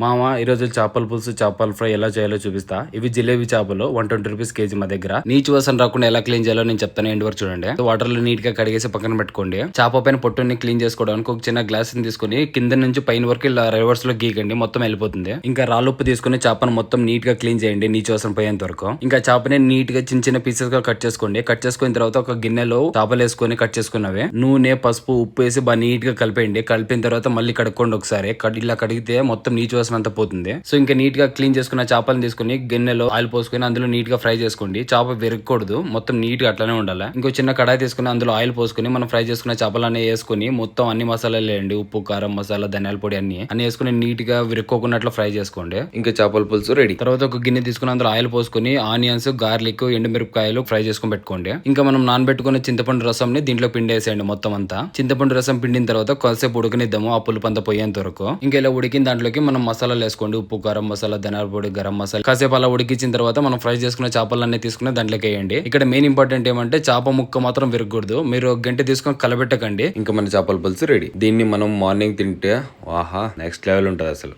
మామ ఈరోజు చేపల పులుసు చేపల ఫ్రై ఎలా చేయాలో చూపిస్తా. ఇవి జిలేబీ చేపలు 120 రూపీస్ కేజీ మా దగ్గర. నీచు వాసన రాకుండా ఎలా క్లీన్ చేయాలో నేను చెప్తాను. ఎండ్ వరకు చూడండి. వాటర్ లో నీట్ గా కడిగేసి పక్కన పెట్టుకోండి. చేప పైన పొట్టుని క్లీన్ చేసుకోవడానికి ఒక చిన్న గ్లాస్ తీసుకుని కింద నుంచి పైన వరకు ఇలా రివర్స్ లో గీకండి, మొత్తం వెళ్ళిపోతుంది. ఇంకా రాళ్ళుప్పు తీసుకుని చేపను మొత్తం నీట్ గా క్లీన్ చేయండి, నీచు వాసన పోయేంత వరకు. ఇంకా చేపని నీట్ గా చిన్న చిన్న పీసెస్ గా కట్ చేసుకోండి. కట్ చేసుకున్న తర్వాత ఒక గిన్నెలో చేపలు వేసుకొని కట్ చేసుకున్నవి నూనె పసుపు ఉప్పు వేసి బాగా నీట్ గా కలిపేయండి. కలిపిన తర్వాత మళ్ళీ కడుక్కోండి ఒకసారి. ఇలా కడిగితే మొత్తం నీచు వాసన అంతా పోతుంది. సో ఇంకా నీట్ గా క్లీన్ చేసుకున్న చేపలను తీసుకుని గిన్నెలో ఆయిల్ పోసుకుని అందులో నీట్ గా ఫ్రై చేసుకోండి. చేప విరగకూడదు, మొత్తం నీట్ గా అట్లానే ఉండాలి. ఇంకో చిన్న కడాయి తీసుకుని అందులో ఆయిల్ పోసుకుని మనం ఫ్రై చేసుకున్న చేపలన్నీ వేసుకుని మొత్తం అన్ని మసాలాలు వేయండి. ఉప్పు కారం మసాలా ధనియాల పొడి అన్ని వేసుకుని నీట్ గా విరుక్కోకున్నట్లు ఫ్రై చేసుకోండి. ఇంకా చేపల పులుసు రెడీ. తర్వాత ఒక గిన్నె తీసుకుని అందులో ఆయిల్ పోసుకుని ఆనియన్స్ గార్లిక్ ఎండుమిరపకాయలు ఫ్రై చేసుకుని పెట్టుకోండి. ఇంకా మనం నానబెట్టుకున్న చింతపండు రసం ని దీంట్లో పిండేసేయండి. మొత్తం అంతా చింతపండు రసం పిండిన తర్వాత కొంతసేపు ఉడకనిద్దాము, ఆ పులుపు అంతా పోయేంత వరకు. ఇంకా ఇలా ఉడికిన దాంట్లోకి మనం మసాలాలు వేసుకోండి. ఉప్పు కారం మసాలా ధనియాల పొడి గరం మసాలా కాసేపు అలా ఉడికించిన తర్వాత మనం ఫ్రై చేసుకున్న చేపలన్నీ తీసుకుని దాంట్లోకి వేయండి. ఇక్కడ మెయిన్ ఇంపార్టెంట్ ఏమంటే చేప ముక్క మాత్రం విరగకూడదు. మీరు గంట తీసుకొని కలబెట్టకండి. ఇంకా మన చేపల పులుసు రెడీ. దీన్ని మనం మార్నింగ్ తింటే ఆహా నెక్స్ట్ లెవెల్ ఉంటుంది అసలు.